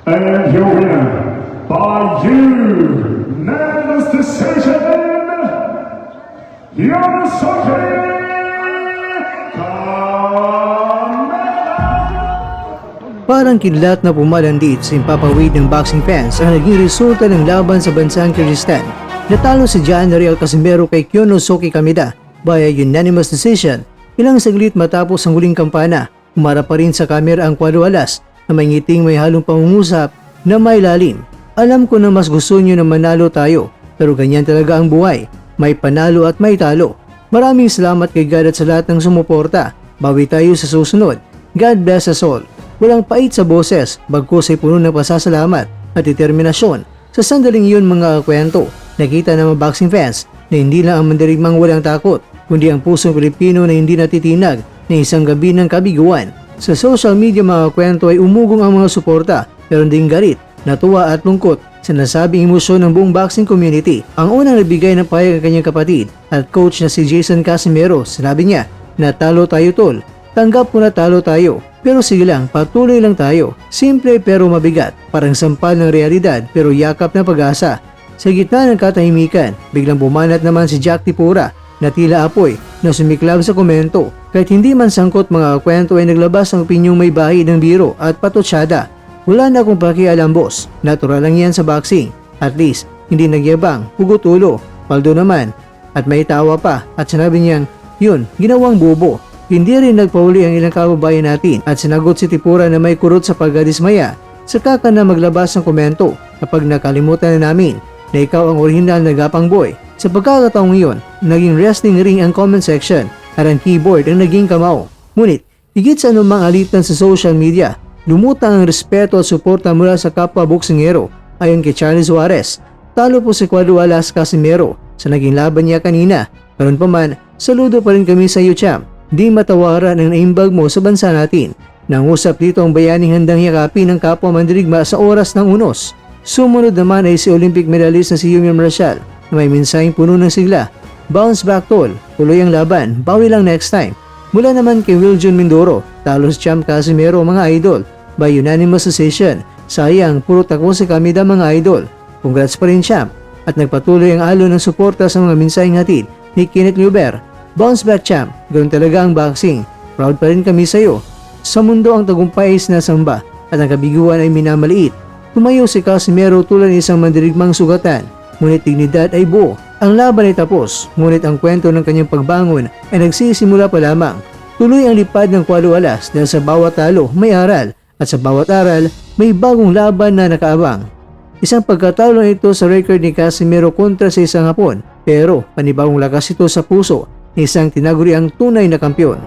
And your winner, by unanimous decision, Yonosuke Kameda! Parang kidlat na pumalandit sa impapawid ng boxing fans ang naging resulta ng laban sa bansang Kyrgyzstan. Natalo si January Casimero kay Yonosuke Kameda via unanimous decision. Ilang saglit matapos ang huling kampana, humarap pa rin sa kamera ang Cuadro Alas na may ngiting may halong pangungusap na may lalim. Alam ko na mas gusto nyo na manalo tayo, pero ganyan talaga ang buhay. May panalo at may talo. Maraming salamat kay God at sa lahat ng sumuporta. Bawi tayo sa susunod. God bless us all. Walang pait sa boses, bagkus ay puno ng pasasalamat at determinasyon. Sa sandaling iyon mga kwento, nakita ng mga boxing fans na hindi lang ang mandirigmang walang takot, kundi ang pusong Pilipino na hindi natitinag na isang gabi ng kabiguan. Sa social media mga kwento ay umugong ang mga suporta, pero ding galit, natuwa at lungkot sa nasabing emosyon ng buong boxing community. Ang unang nagbigay ng payag ang kanyang kapatid at coach na si Jason Casimero. Sinabi niya, natalo tayo tol, tanggap ko na talo tayo, pero sige lang, patuloy lang tayo. Simple pero mabigat, parang sampal ng realidad pero yakap na pag-asa. Sa gitna ng katahimikan, biglang bumanat naman si Jack Tipura na tila apoy na sumiklab sa komento. Kahit hindi man sangkot mga kwento ay naglabas ng opinyong may bahid ng biro at patutsada. Wala na akong pakialam boss, natural lang yan sa boxing. At least, hindi nagyabang, hugot-ulo, paldo naman. At may tawa pa at sinabi niyang, yun, ginawang bobo. Hindi rin nagpahuli ang ilang kababayan natin at sinagot si Tipura na may kurot sa pagkadismaya. Saka ka na maglabas ng komento kapag nakalimutan na namin na ikaw ang original na Gapang Boy. Sa pagkakataong iyon, naging wrestling ring ang comment section at ang keyboard ang naging kamao. Ngunit, higit sa anumang alitan sa social media, lumutang ang respeto at suporta mula sa kapwa boksingero. Ayon kay Charlie Suarez, talo po si Cuadro Alas Casimero sa naging laban niya kanina. Karon pa man, saludo pa rin kami sa iyo champ. Di matawaran ang naimbag mo sa bansa natin. Nangusap dito ang bayaning handang yakapin ng kapwa mandirigma sa oras ng unos. Sumunod naman ay si Olympic medalist na si Yumi Marshall na may mensaheng puno ng sigla. Bounce back tol, tuloy ang laban, bawi lang next time. Mula naman kay Wiljon Mindoro, talo si Champ Casimero mga idol by unanimous decision. Sayang, puro tako si Kameda mga idol. Congrats pa rin Champ at nagpatuloy ang alon ng suporta sa mga mensaheng hatid ni Kenneth Luber. Bounce back Champ, ganoon talaga ang boxing. Proud pa rin kami sa iyo. Sa mundo ang tagumpay ay sinasamba at ang kabiguan ay minamaliit. Tumayo si Casimero tulad ng isang mandirigmang sugatan, ngunit dignidad ay buo. Ang laban ay tapos, ngunit ang kwento ng kanyang pagbangon ay nagsisimula pa lamang. Tuloy ang lipad ng Cuadro Alas dahil sa bawat talo may aral at sa bawat aral may bagong laban na nakaabang. Isang pagkatalo ito sa record ni Casimero kontra sa isang Hapon, pero panibagong lakas ito sa puso ni isang tinaguriang tunay na kampiyon.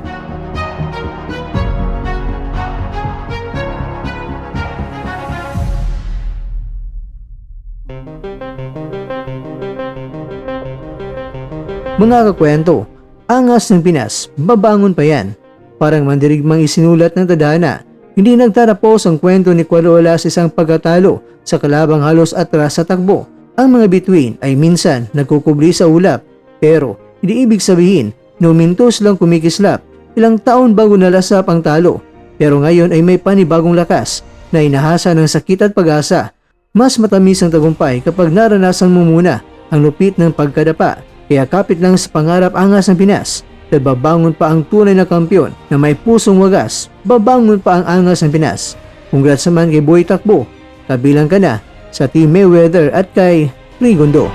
Mga kakwento, angas ng Pinas, babangon pa yan. Parang mandirigmang isinulat ng tadhana. Hindi nagtatapos ang kwento ni Cuadro Alas sa isang pagkatalo sa kalabang halos atras sa takbo. Ang mga bituin ay minsan nagkukubli sa ulap, pero hindi ibig sabihin na umintos lang kumikislap. Ilang taon bago nalasap ang talo, pero ngayon ay may panibagong lakas na inahasa ng sakit at pag-asa. Mas matamis ang tagumpay kapag naranasan mo muna ang lupit ng pagkadapa. Kaya kapit lang sa pangarap angas ng Pinas dahil babangon pa ang tunay na kampiyon na may pusong wagas. Babangon pa ang angas ng Pinas. Congrats naman kay Boy Takbo. Kabilang ka na sa Team Mayweather at kay Rigondo.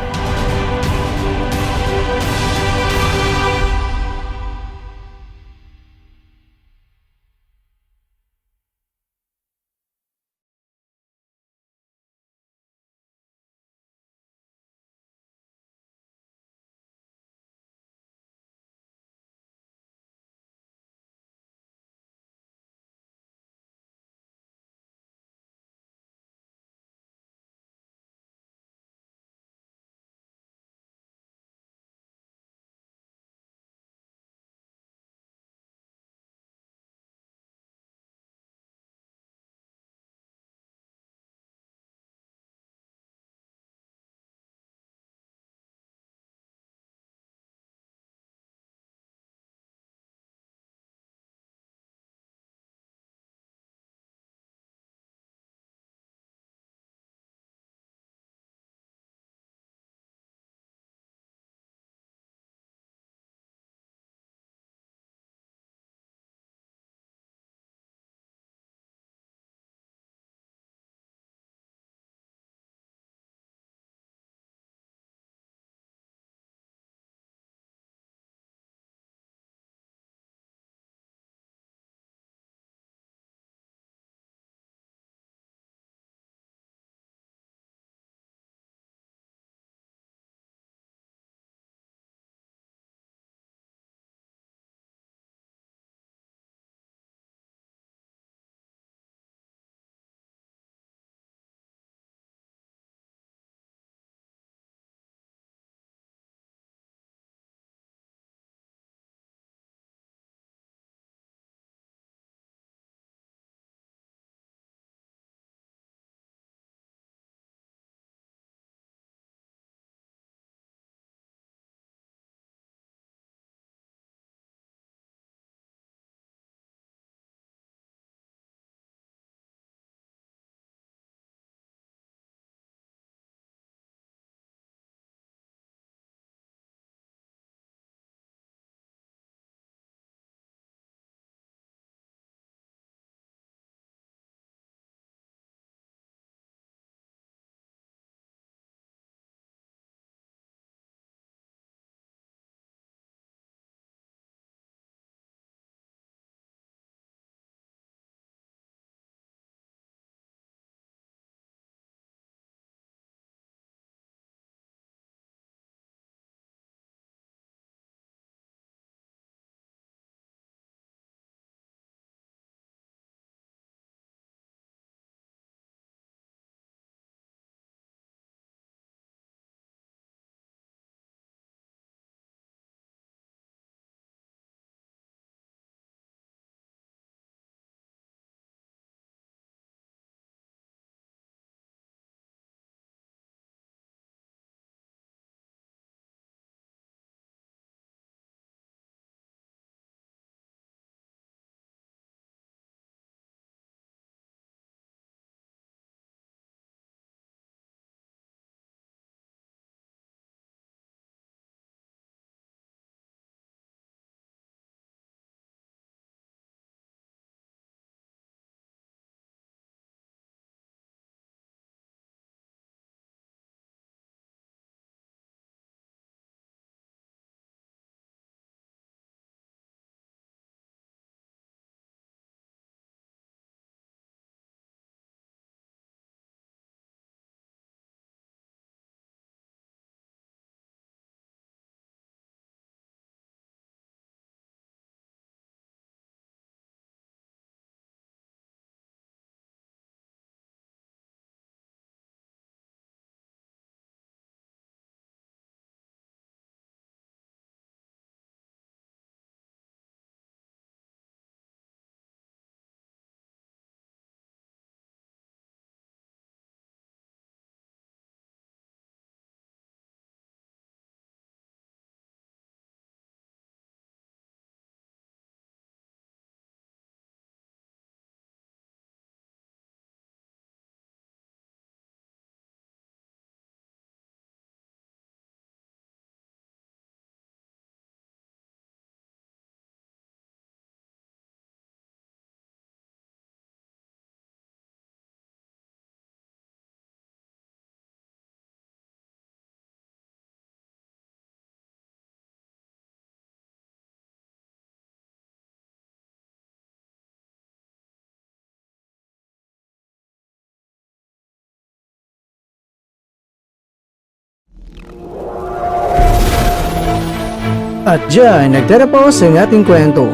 At dyan, nagtatapos ang ating kwento.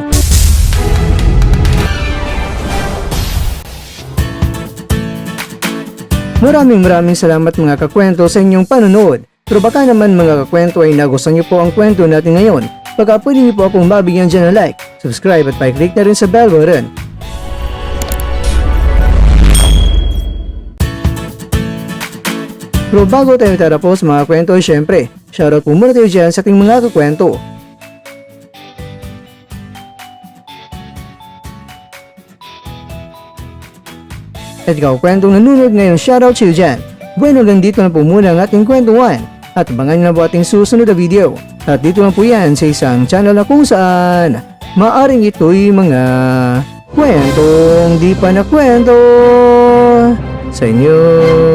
Maraming salamat mga kakwento sa inyong panonood. Pero baka naman mga kakwento ay nagustuhan niyo po ang kwento natin ngayon. Baka pwede niyo po akong mabigyan dyan ng like, subscribe at pa-click na rin sa bell button. Pero bago tayo tatapos mga kwento, syempre, shoutout po muna tayo dyan sa ating mga kakwento. At ikaw kwentong nanonood ngayon, shoutout sa iyo dyan. Bueno, hanggang dito na po muna ang ating kwentuhan. At abangan nyo na po ating susunod na video. At dito lang po yan sa isang channel na kung saan maaring ito'y mga kwentong di pa na kwento sa inyo.